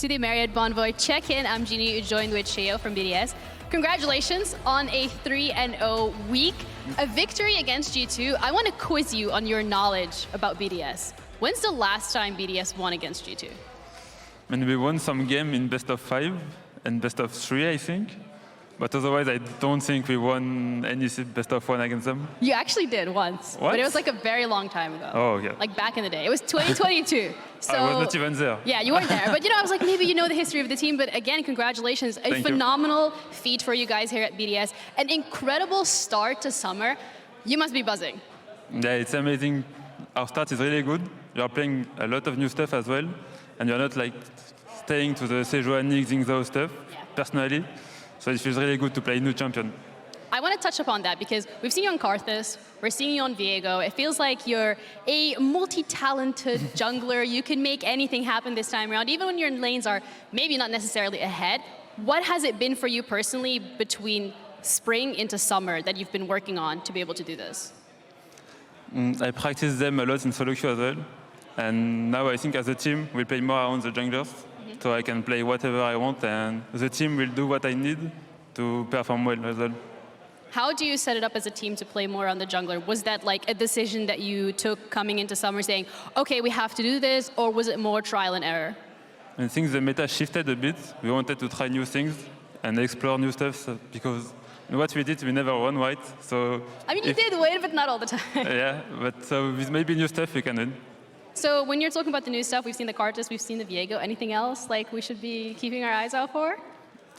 to the Marriott Bonvoy check-in. I'm Giniro, joined with Sheo from BDS. Congratulations on a 3-0 week, a victory against G2. I want to quiz you on your knowledge about BDS. When's the last time BDS won against G2? And we won some game in best of 5 and best of 3, I think. But otherwise, I don't think we won any best of 1 against them. You actually did once, what? But it was like a very long time ago. Oh, okay. Like back in the day. It was 2022. So, I was not even there. Yeah, you weren't there. But I was like, maybe you know the history of the team. But again, congratulations. A phenomenal feat for you guys here at BDS. An incredible start to summer. You must be buzzing. Yeah, it's amazing. Our start is really good. We are playing a lot of new stuff as well. And you're not like staying to the Sejuani, Giniro stuff, personally. So it feels really good to play new champion. I want to touch upon that because we've seen you on Karthus, we're seeing you on Viego. It feels like you're a multi-talented jungler. You can make anything happen this time around, even when your lanes are maybe not necessarily ahead. What has it been for you personally between spring into summer that you've been working on to be able to do this? I practice them a lot in solo queue as well. And now I think as a team, we'll play more around the junglers. So I can play whatever I want, and the team will do what I need to perform well as well. How do you set it up as a team to play more on the jungler? Was that like a decision that you took coming into summer saying, okay, we have to do this, or was it more trial and error? I think the meta shifted a bit. We wanted to try new things and explore new stuff because what we did, we never won, right? So I mean, you did win, but not all the time. Yeah, but so with maybe new stuff, we can win. So when you're talking about the new stuff, we've seen the Karthus, we've seen the Viego. Anything else like we should be keeping our eyes out for?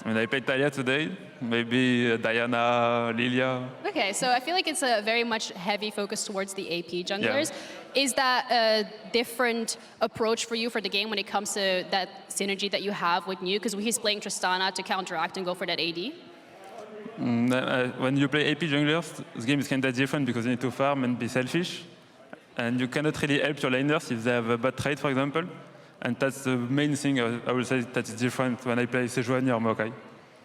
I mean, I played Talia today, maybe Diana, Lilia. Okay, so I feel like it's a very much heavy focus towards the AP junglers. Yeah. Is that a different approach for you for the game when it comes to that synergy that you have with New? Because he's playing Tristana to counteract and go for that AD. When you play AP junglers, the game is kind of different because you need to farm and be selfish. And you cannot really help your laners if they have a bad trade, for example. And that's the main thing I will say that is different when I play Sejuani or Maokai.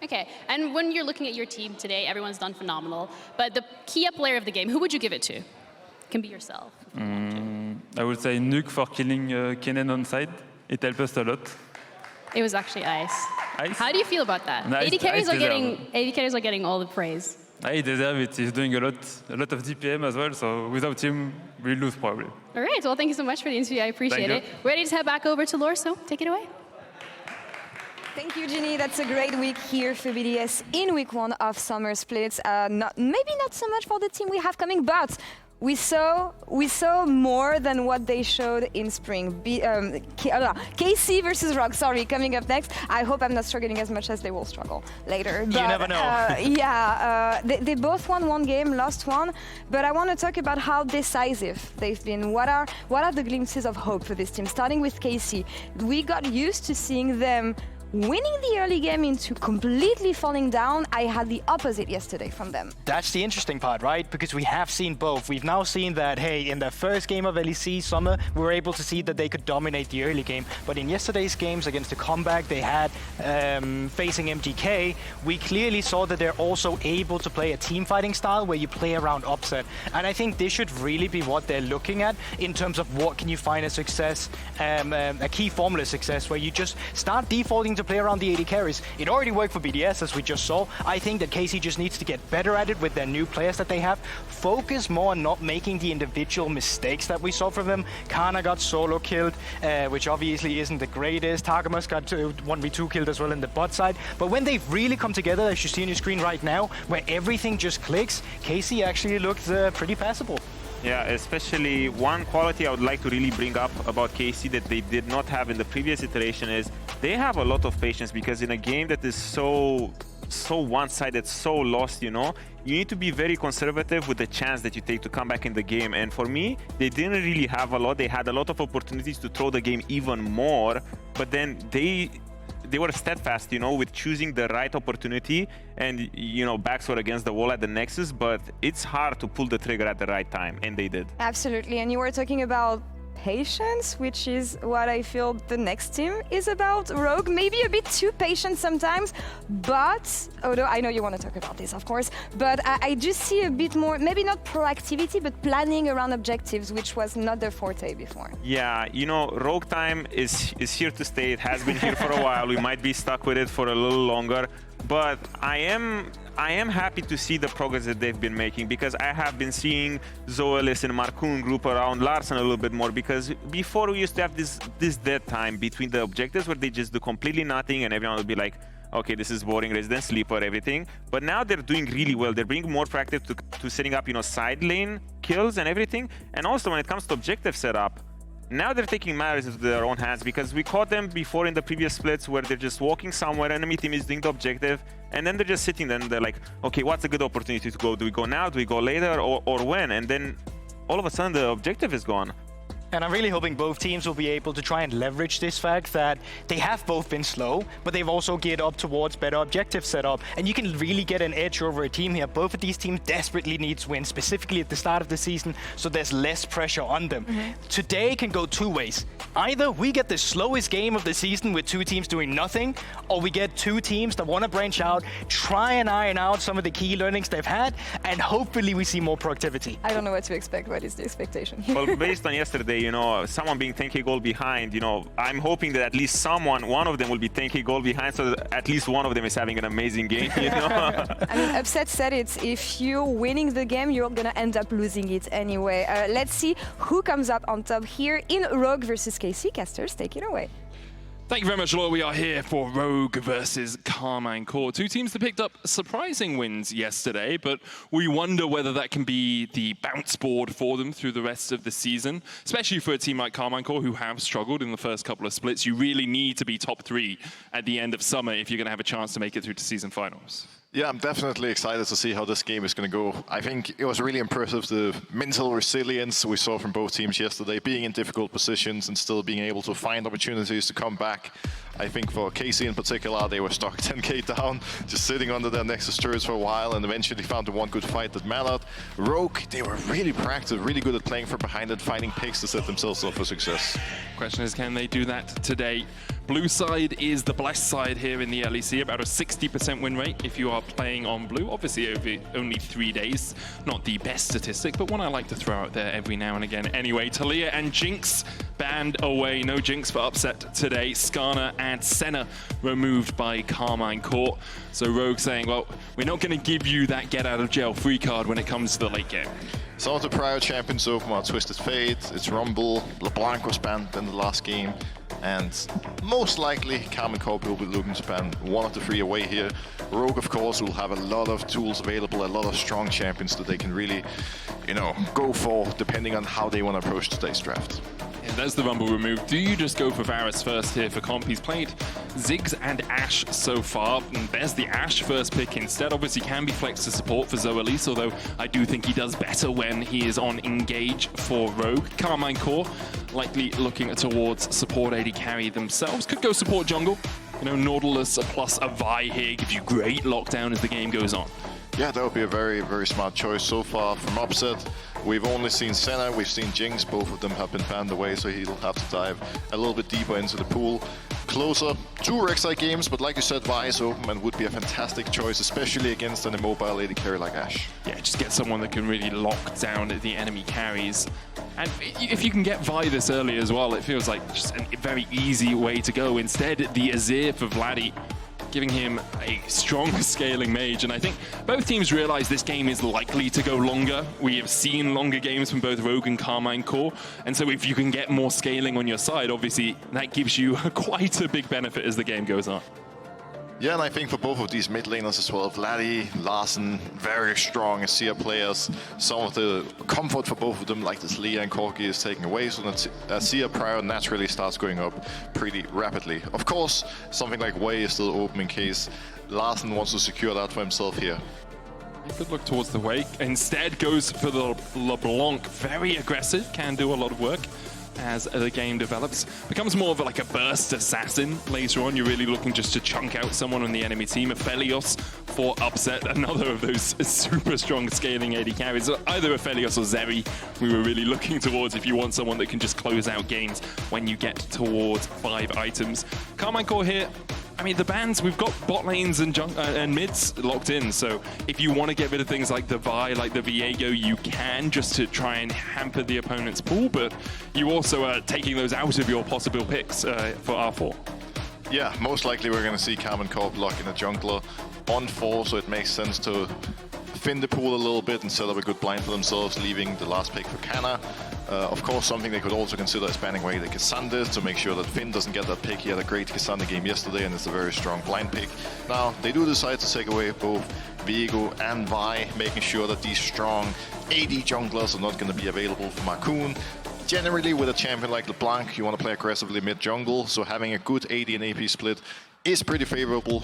Okay, and when you're looking at your team today, everyone's done phenomenal. But the key player of the game, who would you give it to? It can be yourself. I would say Nuke for killing Canna on side. It helped us a lot. It was actually Ice. Ice? How do you feel about that? Nice. AD carries are getting all the praise. I deserve it. He's doing a lot of DPM as well, so without him, we'll lose probably. All right, well, thank you so much for the interview. I appreciate it. Ready to head back over to Laure, so take it away. Thank you, Ginny. That's a great week here for BDS in week 1 of Summer Splits. Maybe not so much for the team we have coming, but we saw more than what they showed in spring. KC versus Rock, sorry, coming up next. I hope I'm not struggling as much as they will struggle later. But, you never know. They both won one game, lost one. But I want to talk about how decisive they've been. What are the glimpses of hope for this team? Starting with KC, we got used to seeing them winning the early game into completely falling down. I had the opposite yesterday from them. That's the interesting part, right? Because we have seen both. We've now seen that, hey, in the first game of LEC Summer, we were able to see that they could dominate the early game. But in yesterday's games against the comeback they had facing MGK, we clearly saw that they're also able to play a team fighting style where you play around upset. And I think this should really be what they're looking at in terms of what can you find a success, a key formula success, where you just start defaulting to play around the AD carries. It already worked for BDS, as we just saw. I think that KC just needs to get better at it with their new players that they have. Focus more on not making the individual mistakes that we saw from them. Canna got solo killed, which obviously isn't the greatest. Targamas got 1v2 killed as well in the bot side. But when they've really come together, as you see on your screen right now, where everything just clicks, KC actually looked pretty passable. Yeah, especially one quality I would like to really bring up about KC that they did not have in the previous iteration is they have a lot of patience, because in a game that is so one-sided, so lost, you need to be very conservative with the chance that you take to come back in the game. And for me, they didn't really have a lot. They had a lot of opportunities to throw the game even more, but then they were steadfast, with choosing the right opportunity, and backs were against the wall at the Nexus, but it's hard to pull the trigger at the right time, and they did. Absolutely, and you were talking about patience, which is what I feel the next team is about. Rogue, maybe a bit too patient sometimes, but, although I know you want to talk about this, of course, but I do see a bit more, maybe not proactivity, but planning around objectives, which was not their forte before. Yeah, you know, Rogue time is here to stay. It has been here for a while. We might be stuck with it for a little longer, but I am happy to see the progress that they've been making, because I have been seeing Zoelys and Markoon group around Larssen a little bit more, because before we used to have this dead time between the objectives where they just do completely nothing and everyone would be like, okay, this is boring, resident sleeper, everything. But now they're doing really well. They're being more proactive to setting up, you know, side lane kills and everything. And also when it comes to objective setup, now they're taking matters into their own hands, because we caught them before in the previous splits where they're just walking somewhere, enemy team is doing the objective, and then they're just sitting there and they're like, okay, what's a good opportunity to go? Do we go now? Do we go later? Or when? And then all of a sudden the objective is gone. And I'm really hoping both teams will be able to try and leverage this fact that they have both been slow, but they've also geared up towards better objective setup. And you can really get an edge over a team here. Both of these teams desperately need to win, specifically at the start of the season, so there's less pressure on them. Today can go two ways. Either we get the slowest game of the season with two teams doing nothing, or we get two teams that want to branch out, try and iron out some of the key learnings they've had, and hopefully we see more productivity. I don't know what to expect. What is the expectation? Well, based on yesterday, you know, someone being 10k goal behind, you know, I'm hoping that at least one of them will be 10k goal behind, so that at least one of them is having an amazing game, you know? I mean, Upset said it, if you're winning the game, you're gonna end up losing it anyway. Let's see who comes up on top here in Rogue versus KC. Casters, take it away. Thank you very much, Laure. We are here for Rogue versus Karmine Corp. Two teams that picked up surprising wins yesterday, but we wonder whether that can be the bounce board for them through the rest of the season, especially for a team like Karmine Corp, who have struggled in the first couple of splits. You really need to be top 3 at the end of summer if you're going to have a chance to make it through to season finals. Yeah, I'm definitely excited to see how this game is going to go. I think it was really impressive, the mental resilience we saw from both teams yesterday, being in difficult positions and still being able to find opportunities to come back. I think for KC in particular, they were stuck 10k down, just sitting under their Nexus turrets for a while, and eventually found the one good fight that mattered. Rogue, they were really proactive, really good at playing from behind and finding picks to set themselves up for success. Question is, can they do that today? Blue side is the blessed side here in the LEC, about a 60% win rate if you are playing on blue. Obviously over only 3 days, not the best statistic, but one I like to throw out there every now and again. Anyway, Taliyah and Jinx banned away. No Jinx for Upset today. Skarner and Senna removed by Karmine Corp. So Rogue saying, well, we're not going to give you that get out of jail free card when it comes to the late game. Some of the prior champions so far, Twisted Fate, it's Rumble, LeBlanc was banned in the last game, and most likely Karmine Corp will be looking to ban one of the 3 away here. Rogue, of course, will have a lot of tools available, a lot of strong champions that they can really, you know, go for depending on how they want to approach today's draft. Yeah, there's the Rumble removed. Do you just go for Varus first here for Comp? He's played Ziggs and Ashe so far, and there's the Ashe first pick instead. Obviously can be flexed to support for Zoelys, although I do think he does better when he is on engage for Rogue. Karmine Corp likely looking towards support AD carry themselves. Could go support jungle. You know, Nautilus plus a Vi here gives you great lockdown as the game goes on. Yeah, that would be a very, very smart choice so far from Upset. We've only seen Senna, we've seen Jinx, both of them have been banned away, so he'll have to dive a little bit deeper into the pool. Closer to Rek'Sai games, but like you said, Vi is open and would be a fantastic choice, especially against an immobile AD carry like Ashe. Yeah, just get someone that can really lock down the enemy carries. And if you can get Vi this early as well, it feels like just a very easy way to go. Instead, the Azir for Vladi, giving him a strong scaling mage. And I think both teams realize this game is likely to go longer. We have seen longer games from both Rogue and Karmine Corp. And so if you can get more scaling on your side, obviously that gives you quite a big benefit as the game goes on. Yeah, and I think for both of these mid laners as well, Vladi, Larssen, very strong Azir players. Some of the comfort for both of them, like this Taliyah and Corki, is taken away, so that Azir prior naturally starts going up pretty rapidly. Of course, something like Wei is still open in case Larssen wants to secure that for himself here. He could look towards the Wei. Instead goes for the LeBlanc. Very aggressive, can do a lot of work. as the game develops. Becomes more of like a burst assassin later on. You're really looking just to chunk out someone on the enemy team. Aphelios for Upset, another of those super strong scaling AD carries. Either Aphelios or Zeri we were really looking towards if you want someone that can just close out games when you get towards 5 items. Karmine Corp here. I mean, the bans, we've got bot lanes and mids locked in, so if you want to get rid of things like the Vi, like the Viego, you can, just to try and hamper the opponent's pool, but you also are taking those out of your possible picks for R4. Yeah, most likely we're going to see Karmine Corp locking a jungler on 4, so it makes sense to thin the pool a little bit and set up a good blind for themselves, leaving the last pick for Canna. Of course, something they could also consider is banning away the Cassandra to make sure that Finn doesn't get that pick. He had a great Cassandra game yesterday and it's a very strong blind pick. Now, they do decide to take away both Viego and Vi, making sure that these strong AD junglers are not going to be available for Markoon. Generally, with a champion like LeBlanc, you want to play aggressively mid-jungle, so having a good AD and AP split is pretty favorable.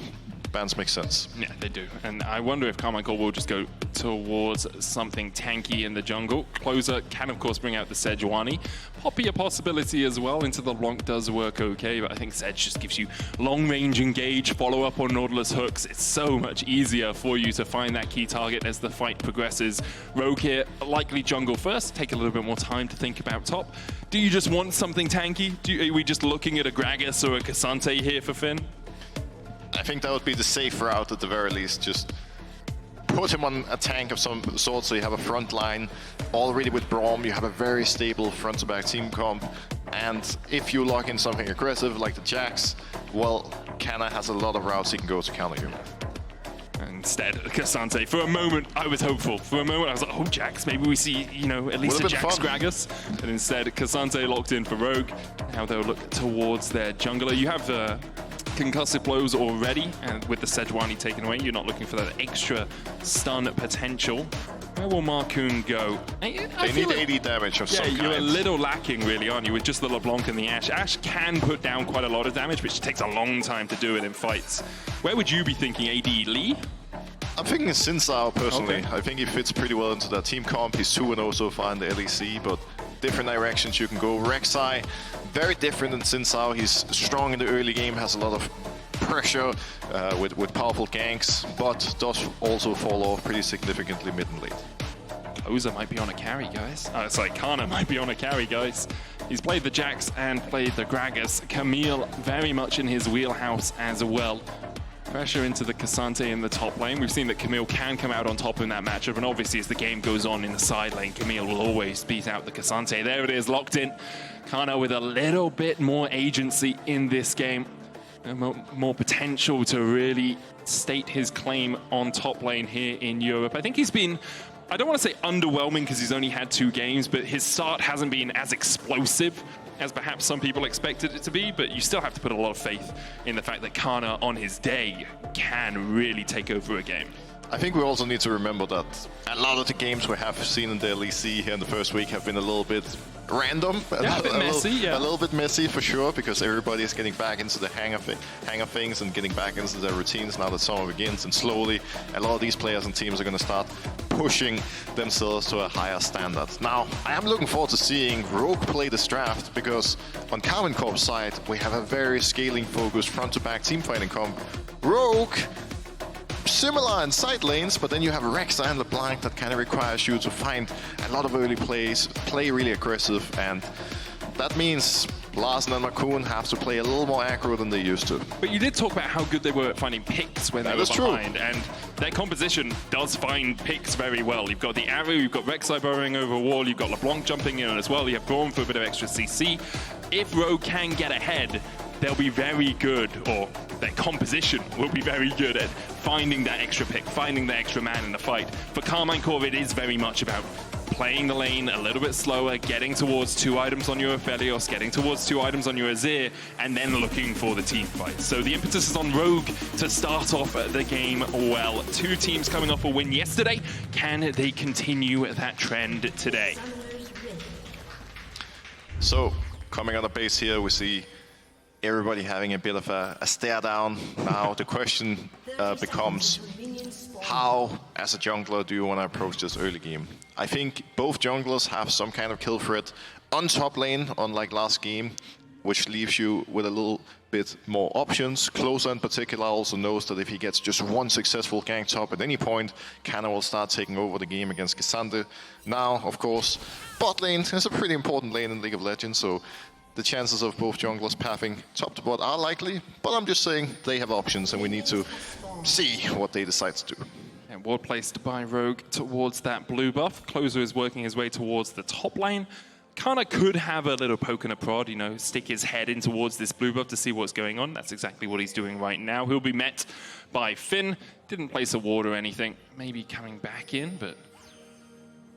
Bans make sense. Yeah, they do. And I wonder if Karmine Corp will just go towards something tanky in the jungle. Closer can, of course, bring out the Sejuani. Poppy a possibility as well into the LeBlanc does work okay, but I think Sej just gives you long-range engage, follow-up on Nautilus hooks. It's so much easier for you to find that key target as the fight progresses. Rogue here, likely jungle first. Take a little bit more time to think about top. Do you just want something tanky? Are we just looking at a Gragas or a Cassandra here for Finn? I think that would be the safe route at the very least. Just put him on a tank of some sort so you have a front line. Already with Braum, you have a very stable front-to-back team comp. And if you lock in something aggressive like the Jax, well, Canna has a lot of routes he can go to counter you. Instead, Cassandra, for a moment, I was hopeful. For a moment, I was like, oh, Jax, maybe we see, you know, at least a Jax Gragas. And instead, Cassandra locked in for Rogue. Now they'll look towards their jungler. You have concussive blows already, and with the Sejuani taken away, you're not looking for that extra stun potential. Where will Markoon go? They need 80 damage of some kind. You're a little lacking, really, aren't you, with just the LeBlanc and the Ashe. Ashe can put down quite a lot of damage, but it takes a long time to do it in fights. Where would you be thinking, AD Lee? I'm thinking Xin Zhao, personally. Okay. I think he fits pretty well into that team comp. He's 2-0 so far in the LEC, but different directions you can go. Rek'Sai, very different than Xin Zhao. He's strong in the early game, has a lot of pressure with powerful ganks, but does also fall off pretty significantly mid and late. Oza might be on a carry, guys. It's like Canna might be on a carry, guys. He's played the Jax and played the Gragas. Camille very much in his wheelhouse as well. Pressure into the Cassandra in the top lane. We've seen that Camille can come out on top in that matchup, and obviously as the game goes on in the side lane, Camille will always beat out the Cassandra. There it is, locked in. Canna with a little bit more agency in this game. More potential to really state his claim on top lane here in Europe. I think he's been, I don't want to say underwhelming because he's only had 2 games, but his start hasn't been as explosive as perhaps some people expected it to be, but you still have to put a lot of faith in the fact that Canna on his day can really take over a game. I think we also need to remember that a lot of the games we have seen in the LEC here in the first week have been a little bit random. Yeah, a bit messy, a little bit messy for sure, because everybody is getting back into the hang of things and getting back into their routines now that summer begins. And slowly, a lot of these players and teams are going to start pushing themselves to a higher standard. Now, I am looking forward to seeing Rogue play this draft, because on Karmine Corp's side, we have a very scaling-focused front-to-back teamfighting comp. Rogue, similar in side lanes, but then you have Rek'Sai and LeBlanc that kind of requires you to find a lot of early plays, play really aggressive, and that means Larssen and Markoon have to play a little more aggro than they used to. But you did talk about how good they were at finding picks when they were behind, and their composition does find picks very well. You've got the arrow, you've got Rek'Sai burrowing over a wall, you've got LeBlanc jumping in as well, you have Braum for a bit of extra CC. If Rogue can get ahead, they'll be very good, or their composition will be very good at finding that extra pick, finding the extra man in the fight. For Karmine Corp, it is very much about playing the lane a little bit slower, getting towards 2 items on your Aphelios, getting towards 2 items on your Azir, and then looking for the team fight. So the impetus is on Rogue to start off the game well. 2 teams coming off a win yesterday. Can they continue that trend today? So, coming on the base here, we see everybody having a bit of a stare down. Now the question becomes, how, as a jungler, do you want to approach this early game? I think both junglers have some kind of kill threat on top lane, unlike last game, which leaves you with a little bit more options. Closer in particular also knows that if he gets just one successful gank top at any point, Canna will start taking over the game against Gisante. Now, of course, bot lane is a pretty important lane in League of Legends, so the chances of both junglers pathing top to bot are likely, but I'm just saying they have options and we need to see what they decide to do. And well placed by Rogue towards that blue buff. Closer is working his way towards the top lane. Canna could have a little poke and a prod, you know, stick his head in towards this blue buff to see what's going on. That's exactly what he's doing right now. He'll be met by Finn. Didn't place a ward or anything. Maybe coming back in, but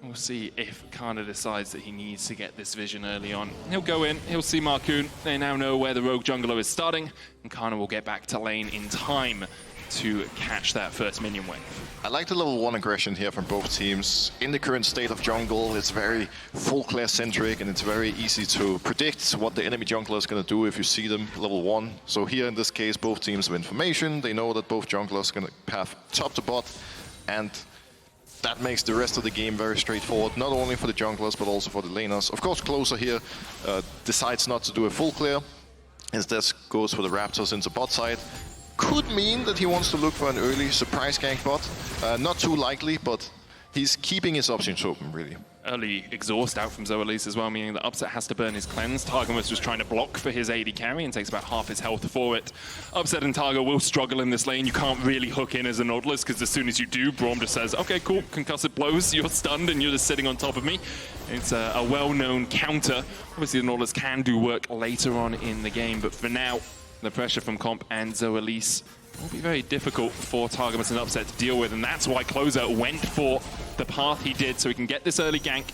we'll see if Canna decides that he needs to get this vision early on. He'll go in, he'll see Markoon. They now know where the Rogue jungler is starting, and Canna will get back to lane in time to catch that first minion wave. I like the level 1 aggression here from both teams. In the current state of jungle, it's very full class centric and it's very easy to predict what the enemy jungler is going to do if you see them level 1. So here in this case, both teams have information. They know that both junglers are going to path top to bot, and that makes the rest of the game very straightforward, not only for the junglers but also for the laners. Of course, Closer here decides not to do a full clear. Instead goes for the Raptors into bot side. Could mean that he wants to look for an early surprise gank bot. Not too likely, but he's keeping his options open, really. Early exhaust out from Zoelys as well, meaning that Upset has to burn his cleanse. Targamas was trying to block for his AD carry and takes about half his health for it. Upset and Targa will struggle in this lane. You can't really hook in as a Nautilus, because as soon as you do, Braum just says, okay, cool, concussive blows, you're stunned and you're just sitting on top of me. It's a well-known counter. Obviously the Nautilus can do work later on in the game, but for now, the pressure from Comp and Zoelys will be very difficult for Targamas and Upset to deal with, and that's why Closer went for the path he did, so he can get this early gank,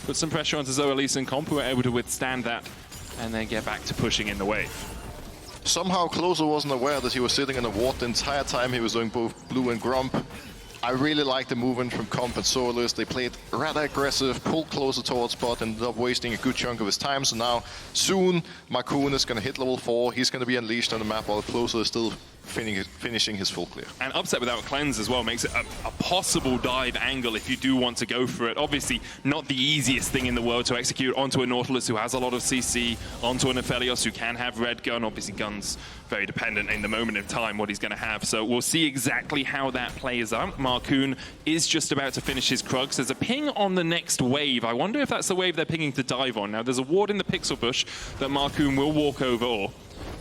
put some pressure onto Zoelys and Comp, who are able to withstand that, and then get back to pushing in the wave. Somehow Closer wasn't aware that he was sitting in a ward the entire time he was doing both blue and grump. I really like the movement from Comp and Zoelys. They played rather aggressive, pulled Closer towards bot, and ended up wasting a good chunk of his time. So now, soon, Markoon is going to hit level 4. He's going to be unleashed on the map while Closer is still finishing his full clear. And Upset without cleanse as well makes it a possible dive angle if you do want to go for it. Obviously, not the easiest thing in the world to execute onto a Nautilus who has a lot of CC, onto an Aphelios who can have red gun. Obviously, gun's very dependent in the moment of time what he's going to have. So we'll see exactly how that plays out. Markoon is just about to finish his Krugs. There's a ping on the next wave. I wonder if that's the wave they're pinging to dive on. Now, there's a ward in the pixel bush that Markoon will walk over, or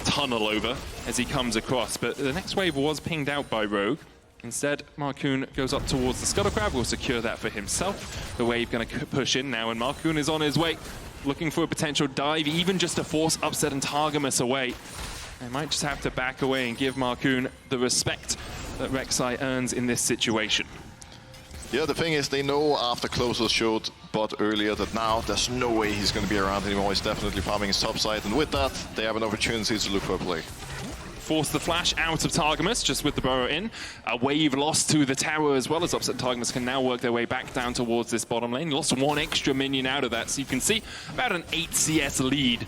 tunnel over, as he comes across, but the next wave was pinged out by Rogue. Instead, Markoon goes up towards the Scuttle Crab, will secure that for himself. The wave going to push in now, and Markoon is on his way, looking for a potential dive, even just to force Upset and Targamas away. They might just have to back away and give Markoon the respect that Rek'Sai earns in this situation. Yeah, the thing is, they know after Closer showed bot earlier that now there's no way he's going to be around anymore. He's definitely farming his top side, and with that, they have an opportunity to look for a play. Force the flash out of Targamas, just with the burrow in. A wave lost to the tower as well, as Upset Targamas can now work their way back down towards this bottom lane. Lost one extra minion out of that, so you can see about an 8 CS lead.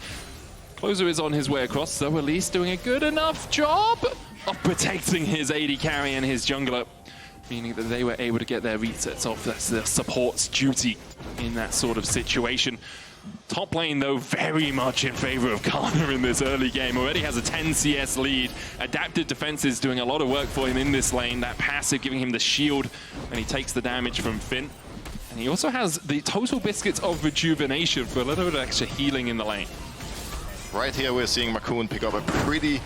Closer is on his way across, so Zoelys doing a good enough job of protecting his AD carry and his jungler, meaning that they were able to get their resets off. That's their support's duty in that sort of situation. Top lane, though, very much in favor of Canna in this early game. Already has a 10 CS lead. Adapted defenses doing a lot of work for him in this lane. That passive giving him the shield, and he takes the damage from Finn. And he also has the total biscuits of rejuvenation for a little bit of extra healing in the lane. Right here, we're seeing Markoon pick up a pretty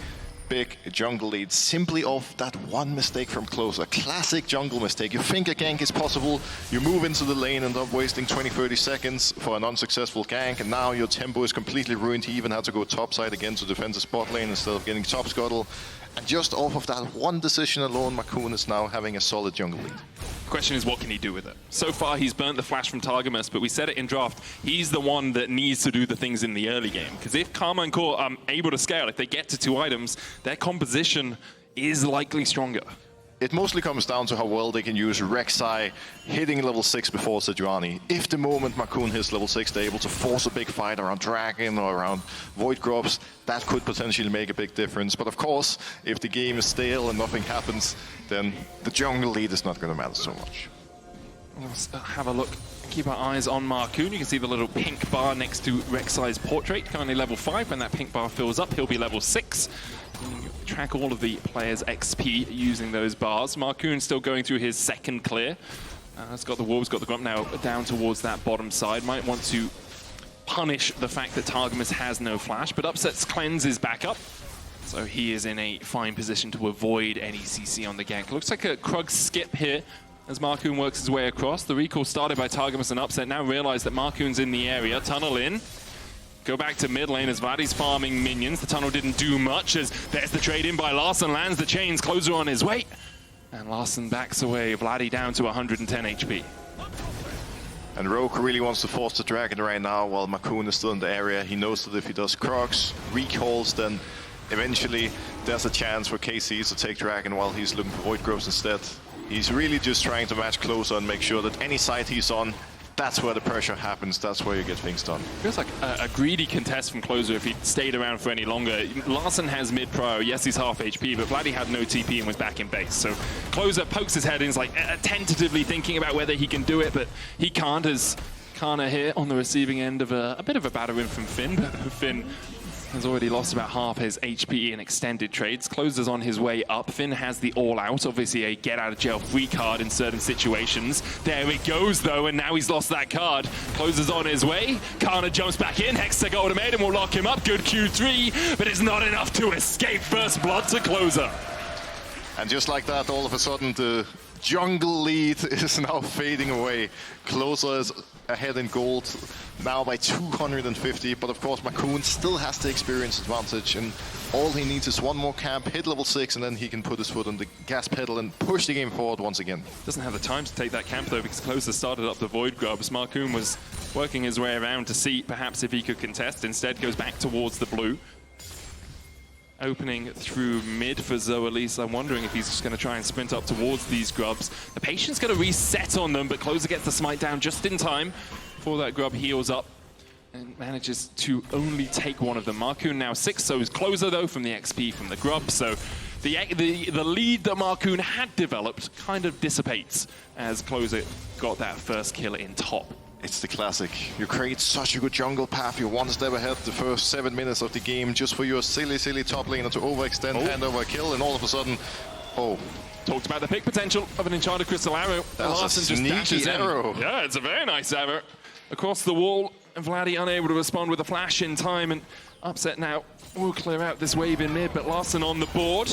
big jungle lead simply off that one mistake from Closer. Classic jungle mistake. You think a gank is possible, you move into the lane and end up wasting 20-30 seconds for an unsuccessful gank, and now your tempo is completely ruined. He even had to go topside again to defend the spot lane instead of getting top scuttle. And just off of that one decision alone, Markoon is now having a solid jungle lead. The question is, what can he do with it? So far, he's burnt the flash from Targamas, but we said it in draft, he's the one that needs to do the things in the early game. Because if Karmine Corp are able to scale, if they get to 2 items, their composition is likely stronger. it mostly comes down to how well they can use Rek'Sai hitting level 6 before Sejuani. If the moment Markoon hits level 6, they're able to force a big fight around Dragon or around Void Grubs, that could potentially make a big difference. But of course, if the game is stale and nothing happens, then the jungle lead is not going to matter so much. Let's have a look. Keep our eyes on Markoon. You can see the little pink bar next to Rek'Sai's portrait. Currently level 5. When that pink bar fills up, he'll be level 6. Track all of the players' XP using those bars. Markoon still going through his second clear. Has got the Wolves, got the Grump now down towards that bottom side. Might want to punish the fact that Targamas has no flash, but Upset's cleanse is back up. So he is in a fine position to avoid any CC on the gank. Looks like a Krug skip here as Markoon works his way across. The recall started by Targamas and Upset. Now realize that Markoon's in the area. Tunnel in. Go back to mid lane as Vladi's farming minions. The tunnel didn't do much as there's the trade in by Larssen. Lands the chains, Closer on his way. And Larssen backs away. Vladi down to 110 HP. And Rogue really wants to force the Dragon right now while Markoon is still in the area. He knows that if he does Crocs, recalls, then eventually there's a chance for KC to take Dragon while he's looking for Void Grubs instead. He's really just trying to match Closer and make sure that any side he's on, that's where the pressure happens, that's where you get things done. Feels like a greedy contest from Closer if he stayed around for any longer. Larssen has mid-prio, yes he's half HP, but Vladi had no TP and was back in base. So Closer pokes his head in, is like tentatively thinking about whether he can do it, but he can't as Canna here on the receiving end of a bit of a battering from Finn, but Finn has already lost about half his HP in extended trades. Closer's on his way up. Finn has the all-out, obviously a get-out-of-jail-free card in certain situations. There it goes, though, and now he's lost that card. Closer's on his way. Canna jumps back in. Hexa Odoamne will lock him up. Good Q3, but it's not enough to escape first blood to Closer. And just like that, all of a sudden, the jungle lead is now fading away. Closer is ahead in gold now by 250, but of course Markoon still has the experience advantage, and all he needs is one more camp, hit level 6, and then he can put his foot on the gas pedal and push the game forward once again. Doesn't have the time to take that camp though, because Closer started up the Void Grubs. Markoon was working his way around to see perhaps if he could contest, instead goes back towards the blue. Opening through mid for Zoelys. I'm wondering if he's just going to try and sprint up towards these grubs. The patient's going to reset on them, but Closer gets the smite down just in time before that grub heals up and manages to only take one of them. Markoon now 6, so is Closer though from the XP from the grub. So the lead that Markoon had developed kind of dissipates as Closer got that first kill in top. It's the classic. You create such a good jungle path, you're one step ahead the first 7 minutes of the game just for your silly top laner to overextend, hand over a kill, and all of a sudden, Talked about the pick potential of an Enchanted Crystal Arrow. That's a sneaky arrow. Yeah, it's a very nice arrow. Across the wall, and Vladi unable to respond with a flash in time, and Upset now will clear out this wave in mid, but Larssen on the board.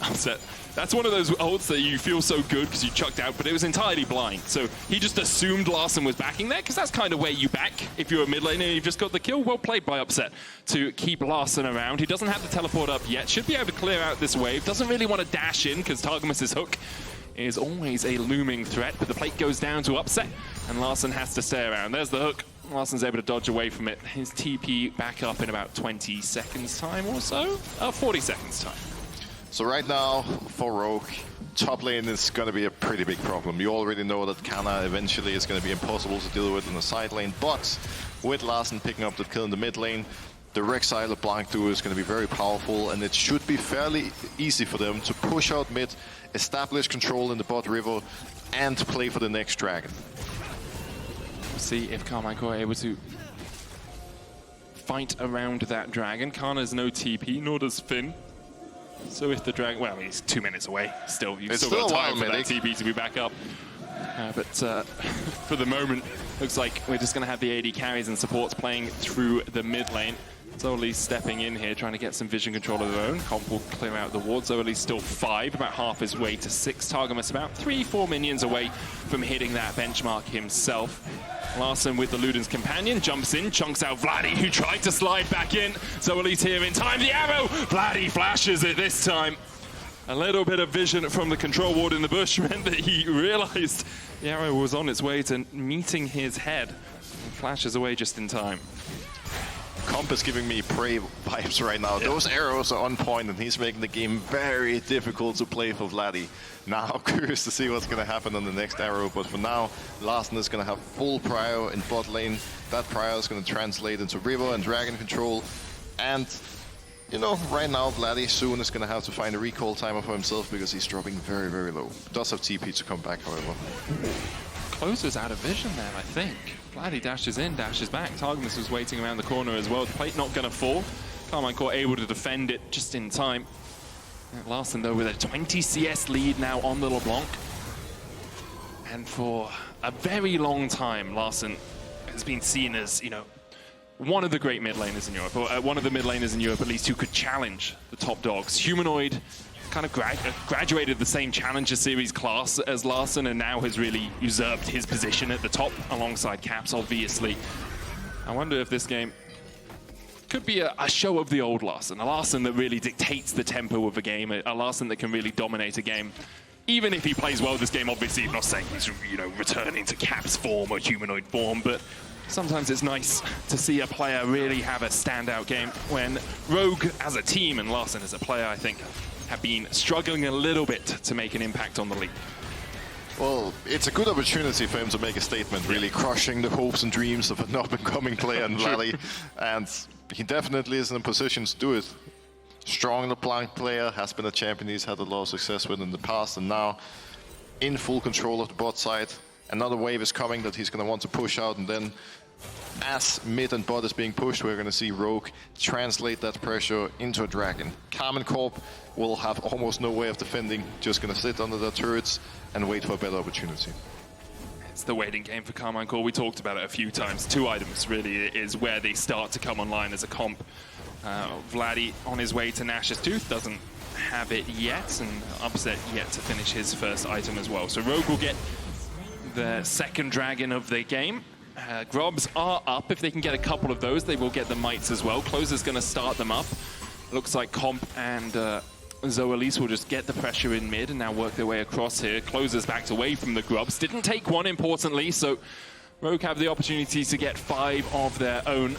Upset. That's one of those ults that you feel so good because you chucked out, but it was entirely blind. So he just assumed Larssen was backing there, because that's kind of where you back if you're a mid laner and you've just got the kill. Well played by Upset to keep Larssen around. He doesn't have the teleport up yet. Should be able to clear out this wave. Doesn't really want to dash in because Targamas' hook is always a looming threat, but the plate goes down to Upset and Larssen has to stay around. There's the hook. Larssen's able to dodge away from it. His TP back up in about 20 seconds time or so. 40 seconds time. So right now, for Rogue, top lane is going to be a pretty big problem. You already know that Canna eventually is going to be impossible to deal with in the side lane, but with Larssen picking up the kill in the mid lane, the Rek'Sai LeBlanc duo is going to be very powerful, and it should be fairly easy for them to push out mid, establish control in the bot river, and play for the next dragon. See if Karmine Corp are able to fight around that dragon. Canna's no TP, nor does Finn. So if the dragon, well, I mean, he's 2 minutes away. Still, you've still got time for that TP to be back up. But for the moment, looks like we're just going to have the AD carries and supports playing through the mid lane. Zoelys stepping in here, trying to get some vision control of their own. Comp will clear out the ward. Zoelys still 5, about half his way to 6. Targamas about 3-4 minions away from hitting that benchmark himself. Larssen with the Luden's companion, jumps in, chunks out Vladi, who tried to slide back in. Zoelys here in time, the arrow! Vladi flashes it this time. A little bit of vision from the control ward in the bush meant that he realized the arrow was on its way to meeting his head. And flashes away just in time. Comp is giving me Prey vibes right now. Those arrows are on point, and he's making the game very difficult to play for Vladi. Now, curious to see what's going to happen on the next arrow, but for now, Larssen is going to have full prio in bot lane. That prio is going to translate into river and dragon control, and you know, right now, Vladi soon is going to have to find a recall timer for himself because he's dropping very, very low. Does have TP to come back, however. Closer's out of vision there, I think. Vladi dashes in, dashes back. Targamas was waiting around the corner as well. The plate not going to fall. Karmine Corp able to defend it just in time. Larssen, though, with a 20 CS lead now on the LeBlanc. And for a very long time, Larssen has been seen as, you know, one of the great mid laners in Europe, or one of the mid laners in Europe at least, who could challenge the top dogs. Humanoid kind of graduated the same Challenger Series class as Larssen, and now has really usurped his position at the top alongside Caps, obviously. I wonder if this game could be a show of the old Larssen, a Larssen that really dictates the tempo of a game, a Larssen that can really dominate a game. Even if he plays well this game, obviously, I'm not saying he's, you know, returning to Caps form or humanoid form, but sometimes it's nice to see a player really have a standout game when Rogue as a team and Larssen as a player, I think, have been struggling a little bit to make an impact on the league. Well, it's a good opportunity for him to make a statement, really crushing the hopes and dreams of an up-and-coming player in Vladi, and he definitely is in a position to do it. Strong LeBlanc player, has been a champion he's had a lot of success with in the past, and now in full control of the bot side. Another wave is coming that he's going to want to push out, and then as mid and bot is being pushed, we're going to see Rogue translate that pressure into a dragon. Karmine Corp will have almost no way of defending, just going to sit under their turrets and wait for a better opportunity. It's the waiting game for Karmine Corp. We talked about it a few times. 2 items really is where they start to come online as a comp. Vladi on his way to Nash's Tooth doesn't have it yet, and Upset yet to finish his first item as well. So Rogue will get the second dragon of the game. Grobs are up. If they can get a couple of those, they will get the mites as well. Closer's going to start them up. Looks like Comp and Zoelys will just get the pressure in mid and now work their way across here. Closer's backed away from the Grubs. Didn't take one, importantly, so Rogue have the opportunity to get 5 of their own.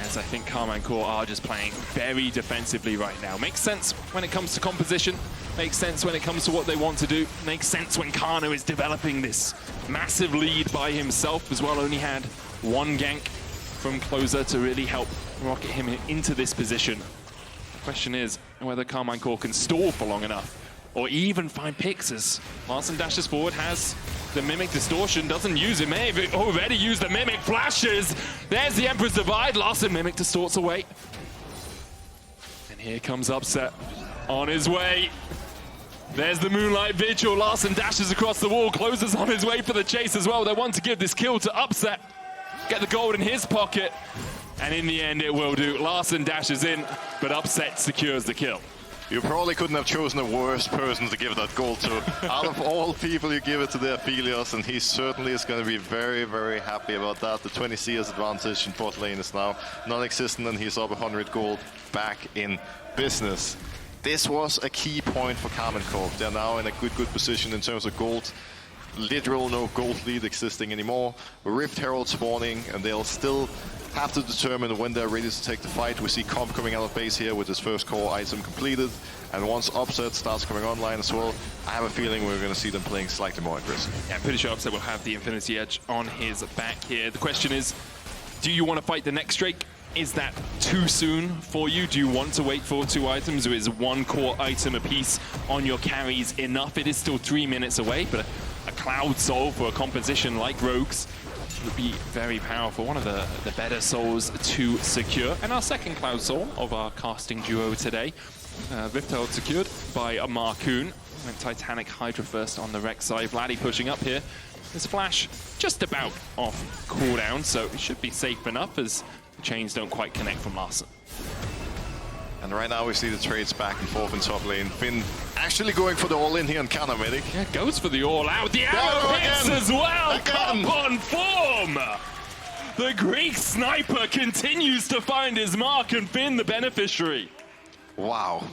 As I think Karmine Corp are just playing very defensively right now. Makes sense when it comes to composition. Makes sense when it comes to what they want to do. Makes sense when Canna is developing this massive lead by himself as well. Only had 1 gank from Closer to really help rocket him into this position. The question is whether Karmine Corp can stall for long enough or even find picks as Larssen dashes forward, has the Mimic Distortion, doesn't use it, may have already used the Mimic, flashes! There's the Emperor's Divide, Larssen Mimic distorts away. And here comes Upset on his way. There's the Moonlight Vigil, Larssen dashes across the wall, Closer's on his way for the chase as well. They want to give this kill to Upset, get the gold in his pocket, and in the end it will do. Larssen dashes in, but Upset secures the kill. You probably couldn't have chosen a worse person to give that gold to. Out of all people, you give it to the Aphelios, and he certainly is going to be very, very happy about that. The 20 CS advantage in bot lane is now non-existent, and he's up 100 gold back in business. This was a key point for Karmine Corp. They're now in a good position in terms of gold. Literal no gold lead existing anymore. Rift Herald spawning, and they'll still have to determine when they're ready to take the fight. We see Comp coming out of base here with his first core item completed, and once Upset starts coming online as well, I have a feeling we're going to see them playing slightly more aggressive. Yeah, I'm pretty sure Upset will have the Infinity Edge on his back here. The question is, do you want to fight the next Drake? Is that too soon for you? Do you want to wait for 2 items, or is 1 core item apiece on your carries enough? It is still 3 minutes away, but a Cloud Soul for a composition like Rogue's would be very powerful. One of the better souls to secure. And our second Cloud Soul of our casting duo today. Rift Herald secured by Markoon. Went Titanic Hydra first on the Rek'Sai. Vladi pushing up here. His flash just about off cooldown, so it should be safe enough as the chains don't quite connect from Larssen. And right now we see the trades back and forth in top lane. Finn actually going for the all-in here on Canna, medic. Yeah, goes for the all-out. The arrow hits as well! Come on form! The Greek sniper continues to find his mark, and Finn the beneficiary. Wow.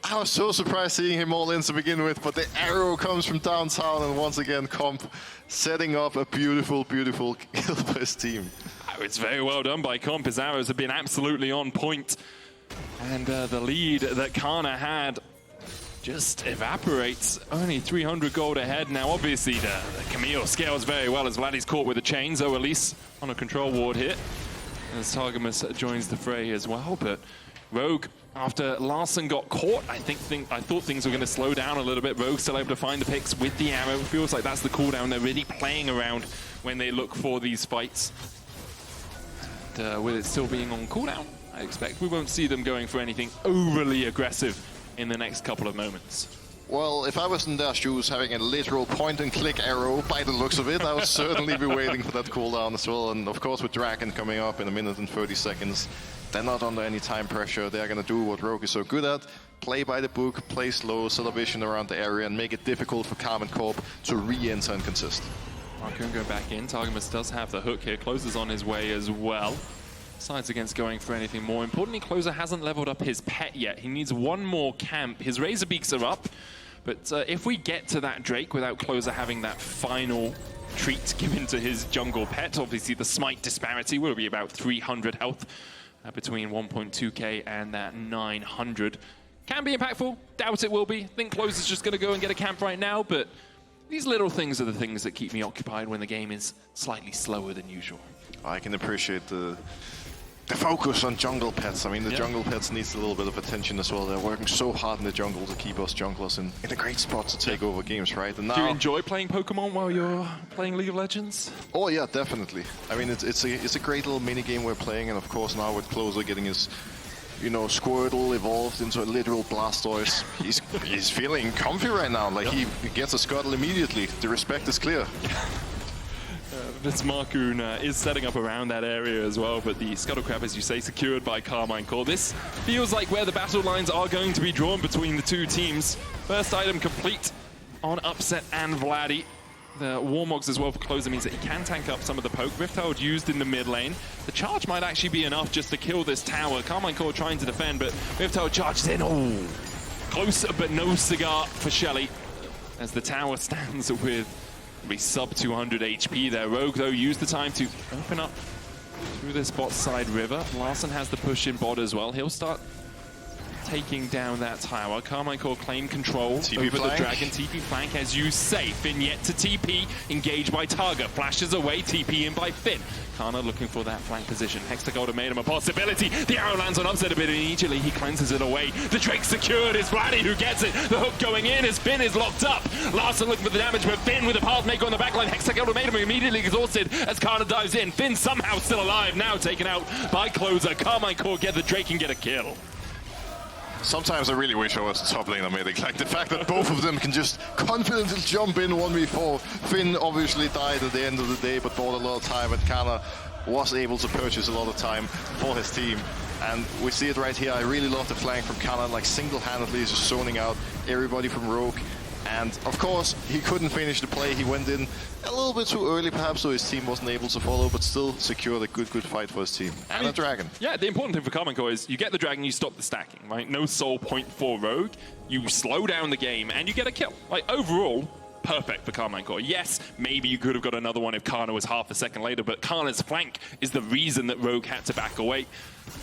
I was so surprised seeing him all in to begin with, but the arrow comes from downtown, and once again Comp setting up a beautiful, beautiful kill for his team. It's very well done by Comp. His arrows have been absolutely on point. And the lead that Canna had just evaporates. Only 300 gold ahead. Now, obviously, the Camille scales very well as Vladi's caught with a chain. Zoelys on a control ward here as Targamas joins the fray as well. But Rogue, after Larssen got caught, I thought things were going to slow down a little bit. Rogue still able to find the picks with the arrow. Feels like that's the cooldown. They're really playing around when they look for these fights. And, with it still being on cooldown, I expect we won't see them going for anything overly aggressive in the next couple of moments. Well, if I was in their shoes having a literal point-and-click arrow, by the looks of it, I would certainly be waiting for that cooldown as well. And of course, with Dragon coming up in 1 minute and 30 seconds, they're not under any time pressure. They're going to do what Rogue is so good at. Play by the book, play slow, set a vision around the area, and make it difficult for Karmine Corp to re-enter and consist. Markoon go back in. Targamas does have the hook here. Closer's on his way as well. Decides against going for anything more. Importantly, Closer hasn't leveled up his pet yet. He needs one more camp. His Razor Beaks are up. But if we get to that Drake without Closer having that final treat given to his jungle pet, obviously the smite disparity will be about 300 health between 1.2k and that 900. Can be impactful. Doubt it will be. Think Closer's just going to go and get a camp right now, but these little things are the things that keep me occupied when the game is slightly slower than usual. I can appreciate the focus on jungle pets. I mean, the jungle pets needs a little bit of attention as well. They're working so hard in the jungle to keep us junglers in a great spot to take over games, right? And now, do you enjoy playing Pokemon while you're playing League of Legends? Oh yeah, definitely. I mean, it's a great little mini game we're playing, and of course now with Closer getting his, you know, Squirtle evolved into a literal Blastoise, he's feeling comfy right now. Like he gets a Scuttle immediately. The respect is clear. This Markoon is setting up around that area as well, but the Scuttle Crab, as you say, secured by Karmine Corp. This feels like where the battle lines are going to be drawn between the two teams. First item complete on Upset and Vladi. The Warmogs as well for Closer means that he can tank up some of the poke. Rift Herald used in the mid lane. The charge might actually be enough just to kill this tower. Karmine Corp trying to defend, but Rift Herald charges in. Oh, close, but no cigar for Shelly as the tower stands with be sub 200 HP there. Rogue, though, used the time to open up through this bot side river. Larssen has the push in bot as well. He'll start taking down that tower. Karmine Corp claim control over the dragon. TP flank as you say. Finn yet to TP. Engaged by Targa. Flashes away. TP in by Finn. Canna looking for that flank position. Hextagolden made him a possibility. The arrow lands on Upset a bit, and immediately he cleanses it away. The Drake secured. It's Vladi who gets it. The hook going in as Finn is locked up. Larssen looking for the damage, but Finn with a pathmaker on the backline. Hextagolden made him immediately exhausted as Canna dives in. Finn somehow still alive. Now taken out by Closer. Karmine Corp get the Drake and get a kill. Sometimes I really wish I was the top laner medic. Like the fact that both of them can just confidently jump in 1v4. Finn obviously died at the end of the day, but bought a lot of time, and Canna was able to purchase a lot of time for his team. And we see it right here. I really love the flank from Canna, like single-handedly just zoning out everybody from Rogue. And of course, he couldn't finish the play. He went in a little bit too early, perhaps, so his team wasn't able to follow, but still secured a good fight for his team. And a dragon. Yeah, the important thing for Karmine Corp is you get the dragon, you stop the stacking, right? No soul point for Rogue. You slow down the game, and you get a kill. Like, overall, perfect for Karmine Corp. Yes, maybe you could have got another one if Canna was half a second later, but Canna's flank is the reason that Rogue had to back away.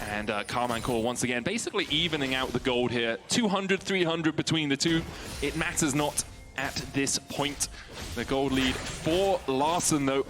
And Karmine Corp once again basically evening out the gold here. 200, 300 between the two. It matters not at this point. The gold lead for Larssen, though,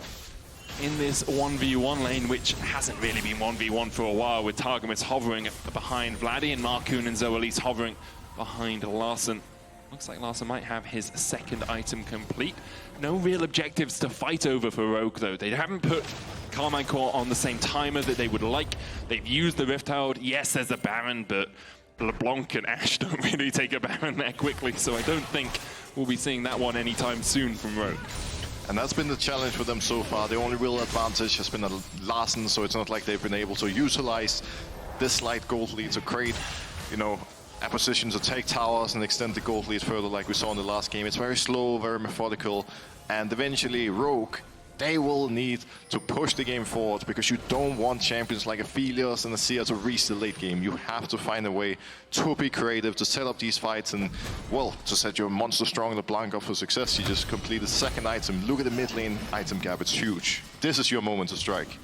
in this 1v1 lane, which hasn't really been 1v1 for a while, with Targamas hovering behind Vladi and Markoon and Zoelys hovering behind Larssen. Looks like Larssen might have his second item complete. No real objectives to fight over for Rogue, though. They haven't put Karmine Corp on the same timer that they would like. They've used the Rift Herald. Yes, there's a Baron, but LeBlanc and Ashe don't really take a Baron there quickly, so I don't think we'll be seeing that one anytime soon from Rogue. And that's been the challenge for them so far. The only real advantage has been Larssen, so it's not like they've been able to utilize this slight gold lead to create, you know, a position to take towers and extend the gold lead further like we saw in the last game. It's very slow, very methodical, and eventually Rogue, they will need to push the game forward, because you don't want champions like Aphelios and Azir to reach the late game. You have to find a way to be creative, to set up these fights, and, well, to set your monster strong LeBlanc up for success. You just completed the second item. Look at the mid lane item gap, it's huge. This is your moment to strike.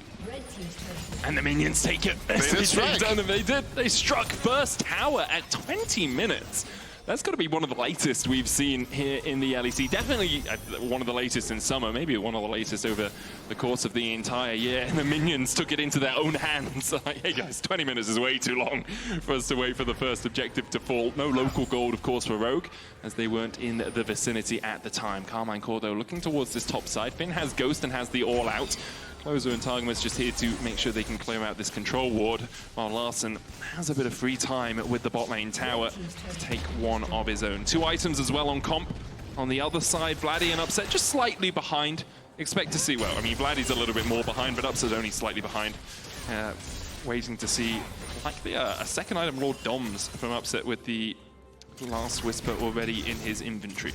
And the minions take it. They did. They struck first tower at 20 minutes. That's got to be one of the latest we've seen here in the LEC. Definitely one of the latest in summer, maybe one of the latest over the course of the entire year. And the minions took it into their own hands. Like, hey guys, 20 minutes is way too long for us to wait for the first objective to fall. No local gold, of course, for Rogue, as they weren't in the vicinity at the time. Karmine Corp, though, looking towards this top side. Finn has Ghost and has the All Out. Closer and Targamas just here to make sure they can clear out this control ward, while Larssen has a bit of free time with the bot lane tower to take one of his own. 2 items as well on comp. On the other side, Vladi and Upset just slightly behind. Expect to see, well, I mean, Vladi's a little bit more behind, but Upset's only slightly behind. Waiting to see, likely a second item, Lord Doms from Upset with the Last Whisper already in his inventory.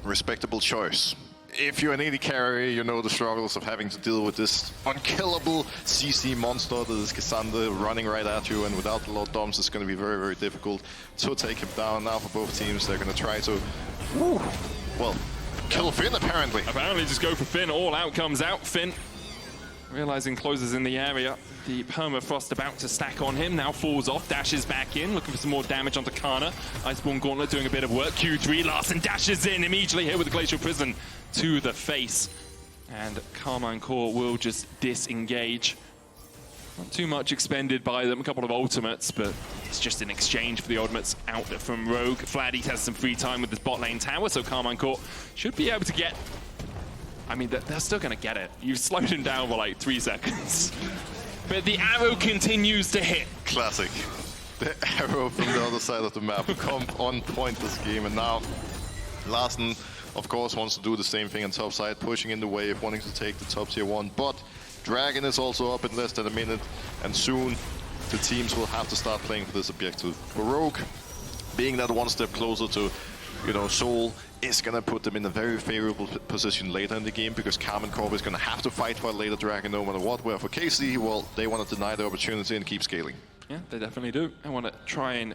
Respectable choice. If you're an AD carry, you know the struggles of having to deal with this unkillable CC monster that is Cassandra running right at you, and without the Lord Doms, it's going to be very, very difficult to take him down. Now for both teams, they're going to try to, well, kill Finn apparently. Apparently just go for Finn. All Out comes out. Finn, realizing closes in the area. The permafrost about to stack on him, now falls off, dashes back in, looking for some more damage onto Canna. Iceborne Gauntlet doing a bit of work. Q3, Larssen dashes in, immediately hit with the Glacial Prison to the face. And Karmine Corp will just disengage. Not too much expended by them, a couple of ultimates, but it's just in exchange for the ultimates out from Rogue. Vladi has some free time with his bot lane tower, so Karmine Corp should be able to get... I mean, they're still going to get it. You've slowed him down for like 3 seconds. But the arrow continues to hit. Classic. The arrow from the other side of the map. Comp on point this game, and now Larssen, of course, wants to do the same thing on top side, pushing in the wave, wanting to take the top tier 1. But Dragon is also up in less than a minute, and soon the teams will have to start playing for this objective. For Rogue, being that one step closer to, you know, Soul, is going to put them in a very favorable position later in the game, because Karmine Corp is going to have to fight for a later Dragon no matter what. Where for KC, well, they want to deny the opportunity and keep scaling. Yeah, they definitely do. I want to try and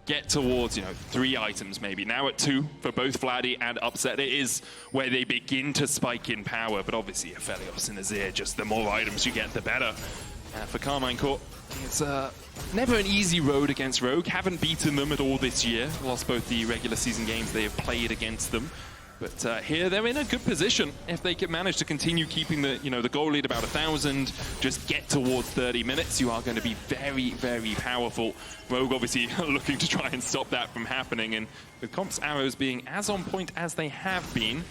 get towards, you know, 3 items maybe. Now at 2 for both Vladi and Upset. It is where they begin to spike in power, but obviously Aphelios and Azir, just the more items you get, the better. For Karmine Corp, it's never an easy road against Rogue. Haven't beaten them at all this year. Lost both the regular season games they have played against them. But here they're in a good position. If they can manage to continue keeping the, you know, the goal lead about 1,000, just get towards 30 minutes, you are going to be very, very powerful. Rogue obviously looking to try and stop that from happening. And with Comp's arrows being as on point as they have been,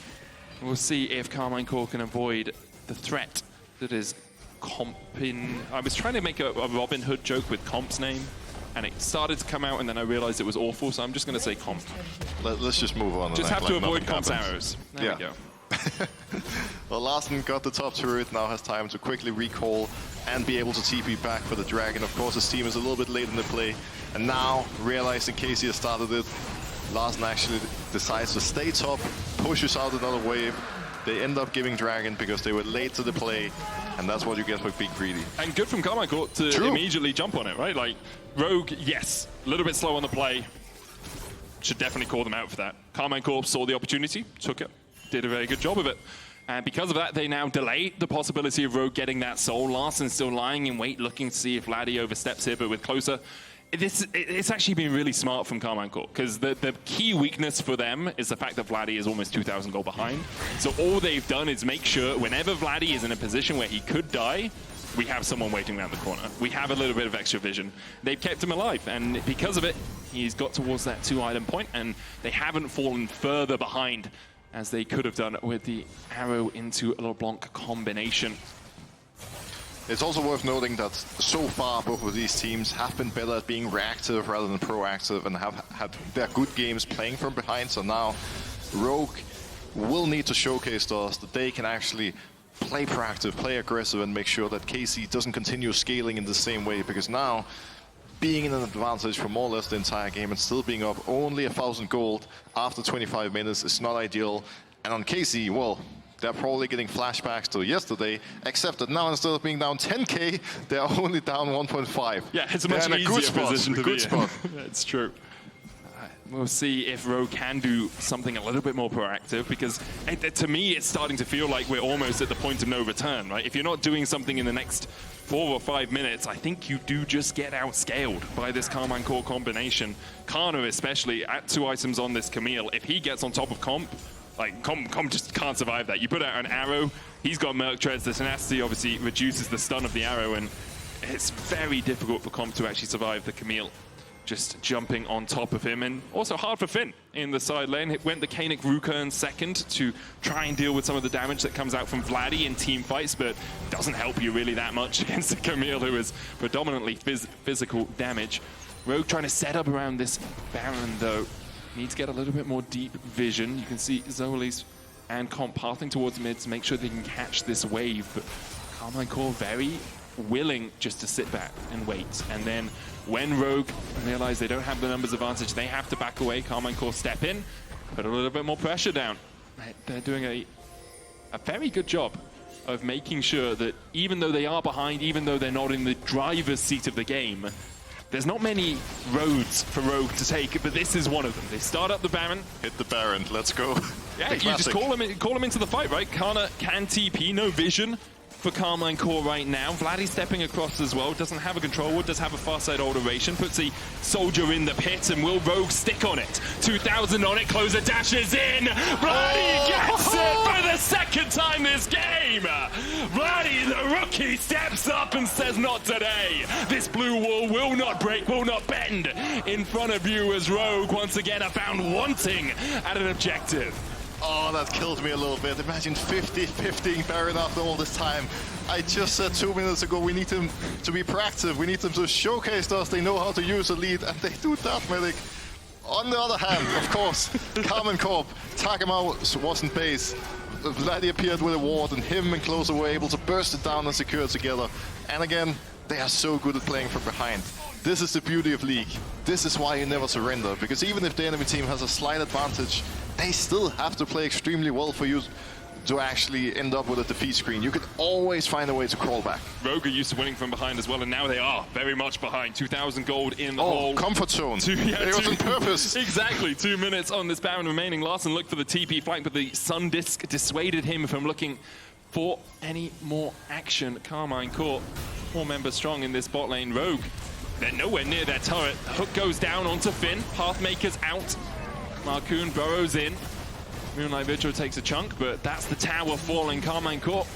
we'll see if Karmine Corp can avoid the threat that is Compin. I was trying to make a Robin Hood joke with Comp's name, and it started to come out, and then I realized it was awful, so I'm just going to say Comp. Let's just move on. Just have to avoid Comp's arrows. There we go. Well, Larssen got the top turret, now has time to quickly recall and be able to TP back for the Dragon. Of course, his team is a little bit late in the play, and now, realizing Casey has started it, Larssen actually decides to stay top, pushes out another wave. They end up giving Dragon because they were late to the play, and that's what you get for being greedy. And good from Karmine Corp to immediately jump on it, right? Like, Rogue, yes, a little bit slow on the play. Should definitely call them out for that. Karmine Corp saw the opportunity, took it, did a very good job of it. And because of that, they now delay the possibility of Rogue getting that soul. Larssen still lying in wait, looking to see if Vladi oversteps here, but with closer. It's actually been really smart from Karmine Corp, because the key weakness for them is the fact that Vladi is almost 2,000 gold behind. So all they've done is make sure whenever Vladi is in a position where he could die, we have someone waiting around the corner. We have a little bit of extra vision. They've kept him alive, and because of it, he's got towards that 2-item point, and they haven't fallen further behind as they could have done with the arrow into LeBlanc combination. It's also worth noting that so far both of these teams have been better at being reactive rather than proactive, and have had their good games playing from behind. So now Rogue will need to showcase to us that they can actually play proactive, play aggressive, and make sure that KC doesn't continue scaling in the same way, because now being in an advantage for more or less the entire game and still being up only 1,000 gold after 25 minutes is not ideal. And on KC, well, they're probably getting flashbacks to yesterday, except that now instead of being down 10k, they're only down 1.5. Yeah, it's a much easier position to be in. It's true. We'll see if Rogue can do something a little bit more proactive, because to me, it's starting to feel like we're almost at the point of no return, right? If you're not doing something in the next 4 or 5 minutes, I think you do just get outscaled by this Karmine Corp combination. Canna especially, at 2 items on this Camille, if he gets on top of Comp, like Comp just can't survive that. You put out an arrow, he's got Merc Treads, the tenacity obviously reduces the stun of the arrow, and it's very difficult for Comp to actually survive the Camille. Just jumping on top of him, and also hard for Finn in the side lane. It went the Kanik Rukern second to try and deal with some of the damage that comes out from Vladi in team fights, but doesn't help you really that much against the Camille, who is predominantly physical damage. Rogue trying to set up around this Baron, though. Needs to get a little bit more deep vision. You can see Zoelys and Comp pathing towards mid to make sure they can catch this wave, but Karmine Corp very willing just to sit back and wait. And then when Rogue realize they don't have the numbers advantage, they have to back away. Karmine Corp step in, put a little bit more pressure down. They're doing a very good job of making sure that even though they are behind, even though they're not in the driver's seat of the game, there's not many roads for Rogue to take, but this is one of them. They start up the Baron. Hit the Baron, let's go. Yeah, you just call him into the fight, right? Canna can TP, no vision for Karmine Corp right now. Vladi stepping across as well, doesn't have a control wood, does have a far side alteration, puts the soldier in the pit, and will Rogue stick on it? 2,000 on it, closer dashes in! Vladi gets it for the second time this game! Vladi, the rookie, steps up and says, not today! This blue wall will not break, will not bend in front of you, as Rogue once again are found wanting at an objective. Oh, that killed me a little bit. Imagine 50-50 Baron after all this time. I just said 2 minutes ago we need them to be proactive. We need them to showcase to us they know how to use a lead, and they do that, Medic. On the other hand, of course, Karmine Corp, Targamas wasn't base. Vladi appeared with a ward, and him and Closer were able to burst it down and secure it together. And again, they are so good at playing from behind. This is the beauty of League. This is why you never surrender, because even if the enemy team has a slight advantage, they still have to play extremely well for you to actually end up with a defeat screen. You can always find a way to crawl back. Rogue are used to winning from behind as well, and now they are very much behind. 2,000 gold in the hole. Comfort zone. It was on purpose. Exactly. 2 minutes on this Baron remaining. Larssen looked for the TP flank, but the Sun Disc dissuaded him from looking for any more action. Karmine Corp, 4 members strong in this bot lane. Rogue, they're nowhere near their turret. The hook goes down onto Finn. Pathmaker's out. Markoon burrows in. Moonlight Vigil takes a chunk, but that's the tower falling. Karmine Corp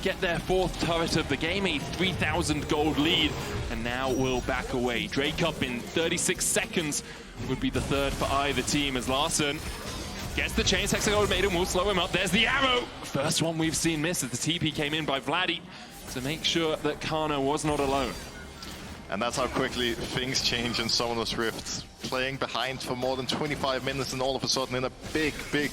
get their 4th turret of the game, a 3,000 gold lead, and now will back away. Drake up in 36 seconds would be the 3rd for either team, as Larssen gets the chain. Hexagol Maiden will slow him up. There's the arrow. First one we've seen miss as the TP came in by Vladi to make sure that Canna was not alone. And that's how quickly things change in Summoner's Rift. Playing behind for more than 25 minutes and all of a sudden in a big, big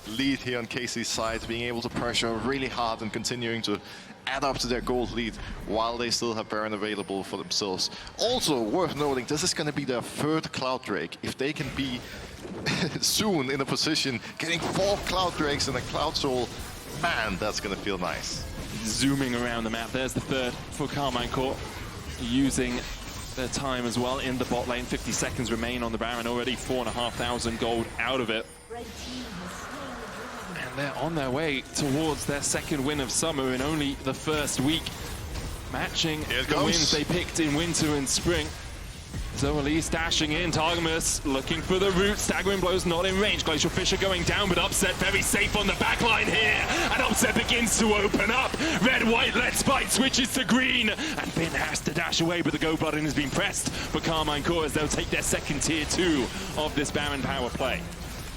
lead here on KC's side, being able to pressure really hard and continuing to add up to their gold lead while they still have Baron available for themselves. Also worth noting, this is going to be their 3rd Cloud Drake. If they can be soon in a position getting 4 Cloud Drakes and a Cloud Soul, man, that's going to feel nice. Zooming around the map, there's the 3rd for Karmine Corp, using their time as well in the bot lane. 50 seconds remain on the Baron, already 4,500 gold out of it. And they're on their way towards their 2nd win of summer in only the 1st week, matching the wins they picked in winter and spring. Zoelys dashing in, Targamas looking for the root, staggering blows not in range. Glacial Fissure going down, but Upset very safe on the backline here. And Upset begins to open up. Red-white, let's fight, switches to green. And Finn has to dash away, but the go button has been pressed for Karmine Corp as they'll take their 2nd tier 2 of this Baron power play.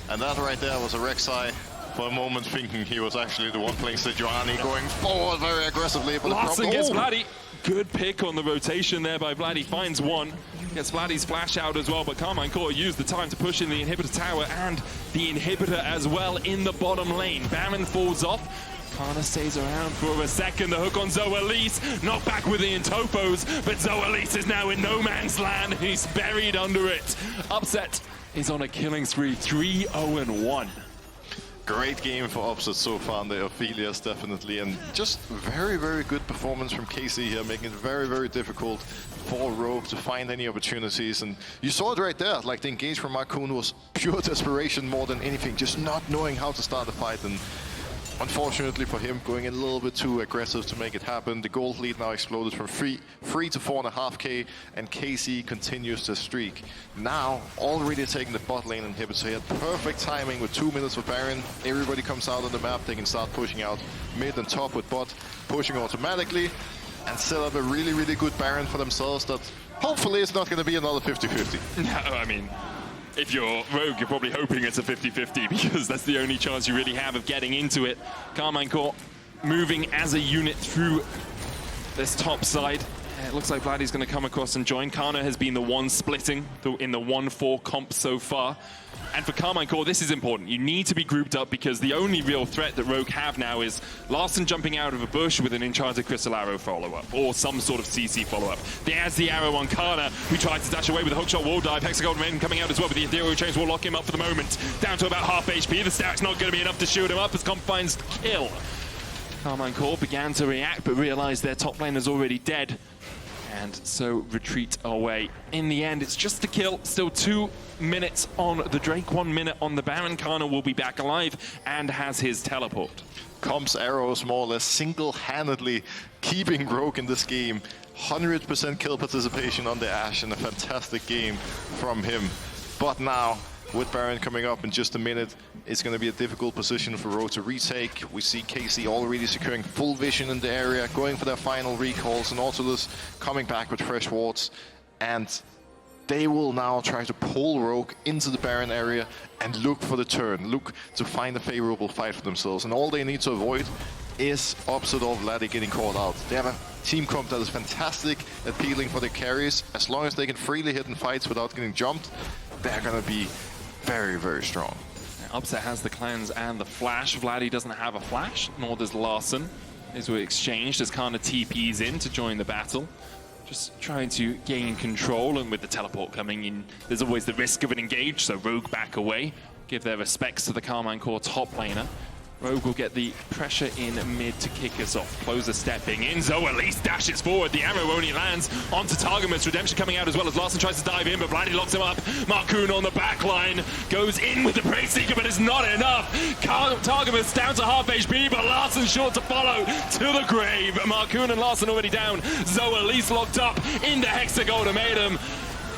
And that right there was a Rek'Sai for a moment thinking he was actually the one playing Sejuani, going forward very aggressively. But Larssen gets Vladi. Good pick on the rotation there by Vladi, finds one. Gets Vladi's flash out as well, but Karmine Corp used the time to push in the inhibitor tower and the inhibitor as well in the bottom lane. Baron falls off. Canna stays around for a second. The hook on Zoelys. Knocked back with the Intopos, but Zoelys is now in no man's land. He's buried under it. Upset is on a killing spree, 3-0-1. Great game for Upset so far, and the Aphelios definitely, and just very, very good performance from KC here, making it very, very difficult for Rogue to find any opportunities. And you saw it right there, like the engage from Markoon was pure desperation more than anything, just not knowing how to start the fight. And unfortunately for him, going in a little bit too aggressive to make it happen. The gold lead now exploded from 3 to 4.5k, and KC continues the streak. Now, already taking the bot lane inhibitor. He had perfect timing with 2 minutes for Baron. Everybody comes out on the map. They can start pushing out mid and top with bot, pushing automatically, and set up a really, really good Baron for themselves that hopefully is not going to be another 50-50. No, I mean, if you're Rogue, you're probably hoping it's a 50-50 because that's the only chance you really have of getting into it. Karmine Corp moving as a unit through this top side. It looks like Vladi's going to come across and join. Canna has been the one splitting in the 1-4 comp so far. And for Karmine Corp, this is important. You need to be grouped up because the only real threat that Rogue have now is Larssen jumping out of a bush with an Enchanted Crystal Arrow follow-up or some sort of CC follow-up. There's the arrow on Canna, who tries to dash away with a hookshot wall dive. Hexagol Maiden coming out as well, but the Ethereal Chains will lock him up for the moment. Down to about half HP. The stack's not going to be enough to shield him up as Comp finds the kill. Karmine Corp began to react, but realized their top lane is already dead. And so retreat away. In the end, it's just a kill. Still 2 minutes on the Drake, 1 minute on the Baron. Canna will be back alive and has his teleport. Comp's arrows more or less single-handedly keeping Rogue in this game. 100% kill participation on the Ashe and a fantastic game from him. But now, with Baron coming up in just a minute, it's going to be a difficult position for Rogue to retake. We see KC already securing full vision in the area, going for their final recalls, and Nautilus coming back with fresh wards. And they will now try to pull Rogue into the Baron area and look for the turn, look to find a favorable fight for themselves. And all they need to avoid is Upset or Vladi getting caught out. They have a team comp that is fantastic at peeling for their carries. As long as they can freely hit in fights without getting jumped, they're going to be very, very strong. Upset has the cleanse and the flash. Vladi doesn't have a flash, nor does Larssen. These were exchanged as Canna TPs in to join the battle. Just trying to gain control, and with the teleport coming in, there's always the risk of an engage, so Rogue back away. Give their respects to the Karmine Corp top laner. Rogue will get the pressure in mid to kick us off. Closer stepping in. Zoelys dashes forward. The arrow only lands onto Targamas. Redemption coming out as well as Larssen tries to dive in, but Vladi locks him up. Markoon on the back line goes in with the Praise Seeker, but it's not enough. Targamas down to half HP, but Larssen short to follow to the grave. Markoon and Larssen already down. Zoelys locked up in the Hexagol to Maiden.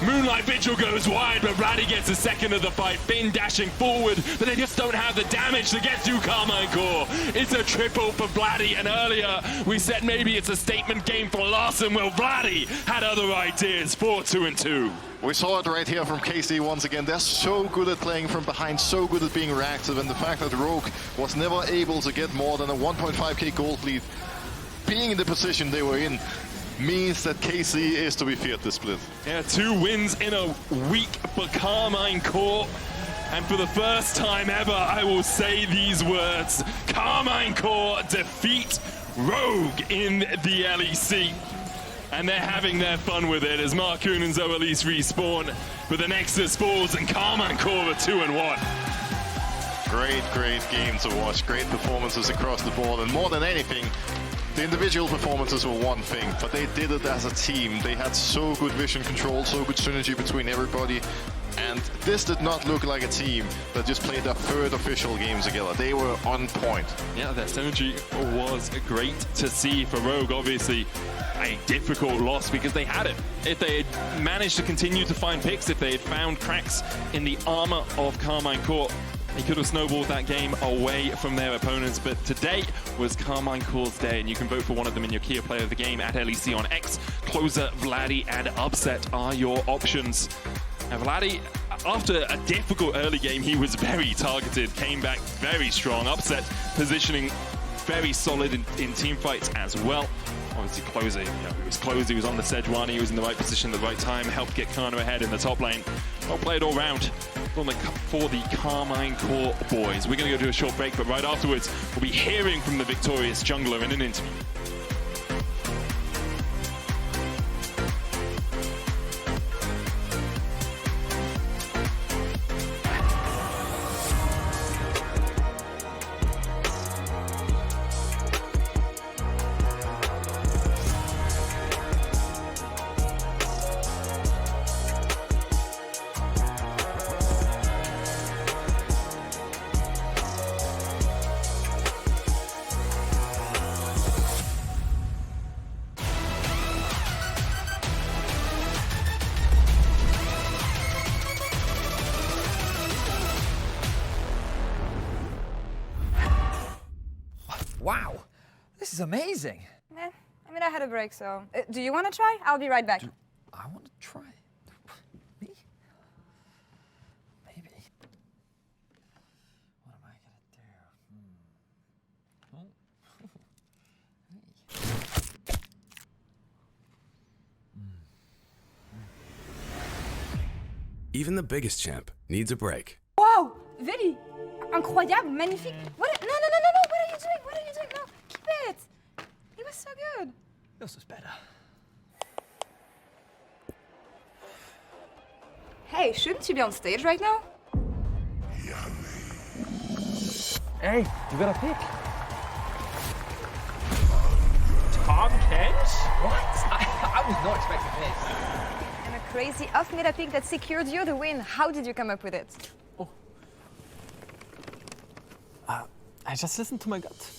Moonlight Vigil goes wide, but Vladi gets a second of the fight. Finn dashing forward, but they just don't have the damage to get through Karmine Corp. It's a triple for Vladi, and earlier we said maybe it's a statement game for Larssen. Well, Vladi had other ideas. 4-2-2. We saw it right here from KC once again. They're so good at playing from behind, so good at being reactive, and the fact that Rogue was never able to get more than a 1.5k gold lead, being in the position they were in, means that KC is to be feared this split. Yeah, 2 wins in a week for Karmine Corp. And for the first time ever, I will say these words. Karmine Corp defeat Rogue in the LEC. And they're having their fun with it as Markoon and Zoelys respawn. But the Nexus falls and Karmine Corp are 2-1. Great, great game to watch. Great performances across the board. And more than anything, the individual performances were one thing, but they did it as a team. They had so good vision control, so good synergy between everybody. And this did not look like a team that just played their 3rd official game together. They were on point. Yeah, their synergy was great to see for Rogue. Obviously, a difficult loss because they had it. If they had managed to continue to find picks, if they had found cracks in the armor of Karmine Corp, they could have snowballed that game away from their opponents, but today was Karmine Corp's day, and you can vote for one of them in your Kia Player of the Game at LEC on X. Closer, Vladi, and Upset are your options. And Vladi, after a difficult early game, he was very targeted, came back very strong. Upset positioning very solid in team fights as well. Obviously, Closer, he was close, he was on the Sejuani, he was in the right position at the right time, helped get Canna ahead in the top lane. Well played all round for the Karmine Corp boys. We're going to go do a short break, but right afterwards, we'll be hearing from the victorious jungler in an interview. Wow, this is amazing. Eh, I mean, I had a break, so... do you want to try? I'll be right back. I want to try. Me? Maybe. What am I gonna do? Even the biggest champ needs a break. Wow! Very incroyable, magnifique. What? No! What are you doing? What are you doing? No, keep it. It was so good. Yours was better. Hey, shouldn't you be on stage right now? Hey, you got a pick. Tom Kent? What? I was not expecting this. And a crazy off-meta pick that secured you the win. How did you come up with it? I just listened to my gut.